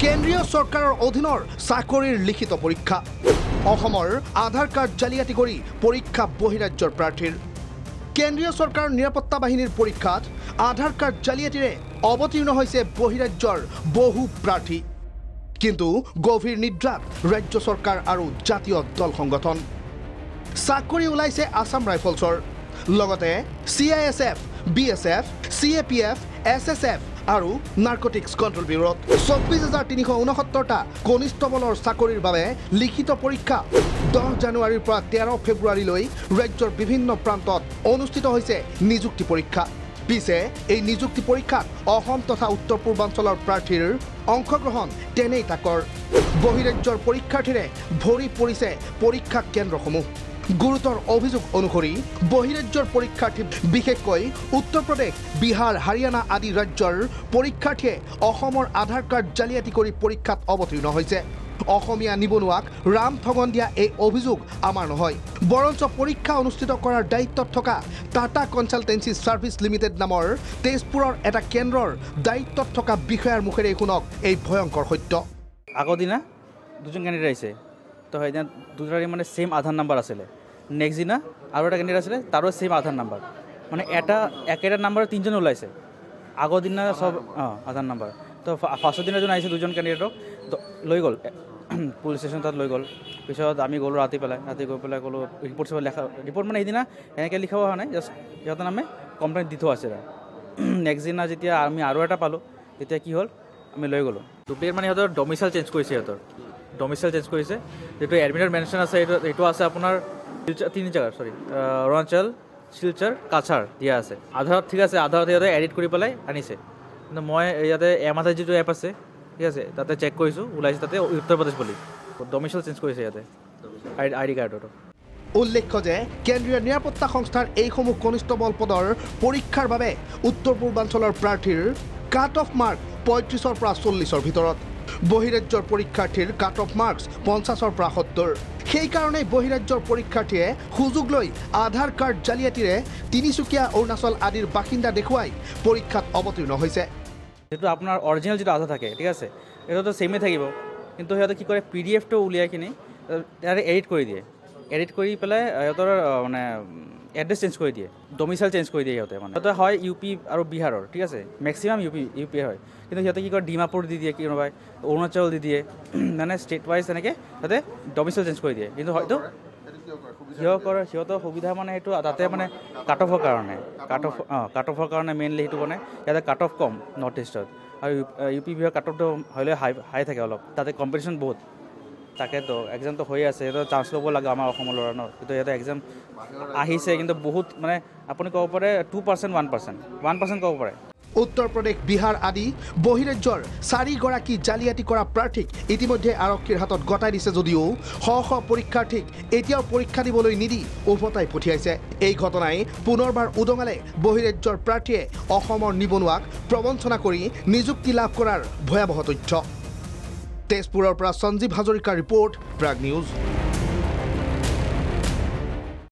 কেন্দ্ৰীয় চৰকাৰৰ অধীনৰ চাকৰিৰ লিখিত পৰীক্ষা অসমৰ আধাৰ কাৰ্ড জালিয়াতি কৰি পৰীক্ষা বহিৰাজ্যৰ প্ৰাৰ্থীৰ কেন্দ্ৰীয় চৰকাৰৰ নিৰাপত্তা বাহিনীৰ পৰীক্ষাত আধাৰ কাৰ্ড জালিয়াতিৰে অৱতীৰ্ণ হৈছে বহিৰাজ্যৰ বহু প্ৰাৰ্থী কিন্তু গভীৰ নিদ্ৰাত ৰাজ্য চৰকাৰ আৰু জাতীয় দল সংগঠন চাকৰি ওলাইছে আসাম ৰাইফলছৰ লগতে CISF, BSF, CAPF, SSF আৰু নাৰ্কটিক্স কণ্ট্ৰোল ব্যুৰত 24,369টা কনিষ্টবলৰ চাকৰিৰ বাবে লিখিত পৰীক্ষা 10 জানুৱাৰীৰ পৰা 13 ফেব্ৰুৱাৰীলৈ ৰাজ্যৰ বিভিন্ন প্ৰান্তত অনুষ্ঠিত হৈছে নিযুক্তি পৰীক্ষা পিছে এই নিযুক্তি পৰীক্ষাত অসম তথা উত্তৰ পূৰ্বাঞ্চলৰ প্ৰাৰ্থীৰ অংশগ্ৰহণ তেনেই তাকৰ বহিৰাজ্যৰ পৰীক্ষাৰ্থীৰে ভৰি পৰিছে পৰীক্ষা কেন্দ্ৰসমূহ গুৰুতৰ অভিযোগ অনুসৰি বহিৰাজ্যৰ পৰীক্ষাৰ্থী বিশেষকৈ উত্তৰ প্ৰদেশ বিহাৰ হাৰিয়ানা আদি ৰাজ্যৰ পৰীক্ষাৰ্থীয়ে অসমৰ আধাৰ কাৰ্ড জালিয়াতি কৰি পৰীক্ষাত অৱতীৰ্ণ হৈছে অসমীয়া নিবনুৱাক ৰাম ঠগন দিয়া এই অভিযোগ আমাৰ নহয় বৰঞ্চ পৰীক্ষা অনুষ্ঠিত কৰাৰ দায়িত্বত থকা টাটা কনসালটেন্সি সাৰ্ভিস লিমিটেড নামৰ তেজপুৰৰ এটা কেন্দ্ৰৰ দায়িত্বত থকা বিষয়াৰ মুখেৰে শুনক এই ভয়ংকৰ সত্য আগৰ দিনা দুজন ক্যান্ডিডেট আহিছে তো সেইদিনা দুটাৰে মানে সেম আধাৰ নাম্বাৰ আছিল নেক্সট দিনা আৰু এটা ক্যান্ডিডেট আছিল তাৰো সেম আধাৰ নাম্বাৰ মানে একেটা নাম্বাৰ তিনজন ওলাইছে আগৰ দিনা সব আধাৰ নাম্বাৰ তো ফাৰ্ষ্ট দিনা যোন আহিছে দুজন ক্যান্ডিডেটক লৈ গ'ল পুলিচ ষ্টেচন তাত লৈ গ'ল পিছত আমি গ'লোঁ ৰাতি গৈ পেলাই ক'লোঁ ৰিপৰ্ট চব লেখা ৰিপৰ্ট মানে সেইদিনা এনেকৈ লিখা হোৱা নাই জাষ্ট সিহঁতৰ নামে কমপ্লেইন দি থোৱা আছিলে নেক্সট দিনা যেতিয়া আমি আৰু এটা পালোঁ তেতিয়া কি হ'ল আমি লৈ গ'লোঁ দুপৰীয়া মানে সিহঁতৰ ডমিচাইল চেঞ্জ কৰিছে ডমিচাইল চেঞ্জ কৰিছে যিটো এডমিটত মেনশ্যন আছে এইটো আছে আপোনাৰ তিনি জেগাত অৰুণাচল শিলচৰ কাছাৰ দিয়া আছে আধাৰত ঠিক আছে আধাৰত সিহঁতে এডিট কৰি পেলাই আনিছে কিন্তু মই ইয়াতে এমাজাৰ যিটো এপ আছে ঠিক আছে তাতে চেক কৰিছোঁ ওলাইছে তাতে উত্তৰ প্ৰদেশ বুলি ডমিচাইল চেঞ্জ কৰিছে ইয়াতে আইডি কাৰ্ডতো উল্লেখ্য যে কেন্দ্ৰীয় নিৰাপত্তা সংস্থাৰ এইসমূহ কনিষ্টবল পদৰ পৰীক্ষাৰ বাবে উত্তৰ পূৰ্বাঞ্চলৰ প্ৰাৰ্থীৰ কাট অফ মাৰ্ক 35ৰ পৰা 40ৰ ভিতৰত বহিৰাজ্যৰ পৰীক্ষাৰ্থীৰ কাট অফ মাৰ্কছ 50ৰ পৰা 70 সেইকাৰণে বহিৰাজ্যৰ পৰীক্ষাৰ্থীয়ে সুযোগ লৈ আধাৰ কাৰ্ড জালিয়াতিৰে তিনিচুকীয়া অৰুণাচল আদিৰ বাসিন্দা দেখুৱাই পৰীক্ষাত অৱতীৰ্ণ হৈছে যেটো আপোনাৰ অৰিজিনাল যেটো আধাৰ থাকে ঠিক আছে এটাতো সেমে থাকিব কিন্তু সিহঁতে কি কৰে পিডিএফটো উলিয়াই কিনে তাৰে এডিট কৰি দিয়ে এডিট কৰি পেলাই সিহঁতৰ মানে এড্ৰেছ চেঞ্জ কৰি দিয়ে ডমিচাইল চেঞ্জ কৰি দিয়ে সিহঁতে মানে সিহঁতে হয় ইউপি আৰু বিহাৰৰ ঠিক আছে মেক্সিমাম ইউপি হয় কিন্তু সিহঁতে কি কৰে ডিমাপুৰ দি দিয়ে কোনোবাই অৰুণাচল দি দিয়ে মানে ষ্টেট ৱাইজ এনেকৈ সিহঁতে ডমিচাইল চেঞ্জ কৰি দিয়ে কিন্তু হয়তো সিহঁতৰ সুবিধা মানে সেইটো তাতে মানে কাট অফৰ কাৰণে মেইনলি সেইটো মানে ইয়াতে কাট অফ কম নৰ্থ ইষ্টত আৰু ইউপি বিহাৰৰ কাট অফটো হ'লে হাই থাকে অলপ তাতে কম্পিটিশ্যন বহুত তাকেতো এক্সামটো হৈ আছে সিহঁতৰ চান্স ল'ব লাগে আমাৰ অসমৰ ল'ৰা ন কিন্তু সিহঁতে এক্সাম আহিছে কিন্তু বহুত মানে আপুনি ক'ব পাৰে 2% 1% ক'ব পাৰে উত্তৰ প্ৰদেশ বিহাৰ আদি বহিৰাজ্যৰ 4গৰাকী জালিয়াতি কৰা প্ৰাৰ্থীক ইতিমধ্যে আৰক্ষীৰ হাতত গতাই দিছে যদিও শ পৰীক্ষাৰ্থীক এতিয়াও পৰীক্ষা দিবলৈ নিদি উভতাই পঠিয়াইছে এই ঘটনাই পুনৰবাৰ উদঙালে বহিৰাজ্যৰ প্ৰাৰ্থীয়ে অসমৰ নিবনুৱাক প্ৰবঞ্চনা কৰি নিযুক্তি লাভ কৰাৰ ভয়াৱহ তথ্য তেজপুৰৰ পৰা সঞ্জীৱ হাজৰিকাৰ ৰিপৰ্ট প্ৰাগ নিউজ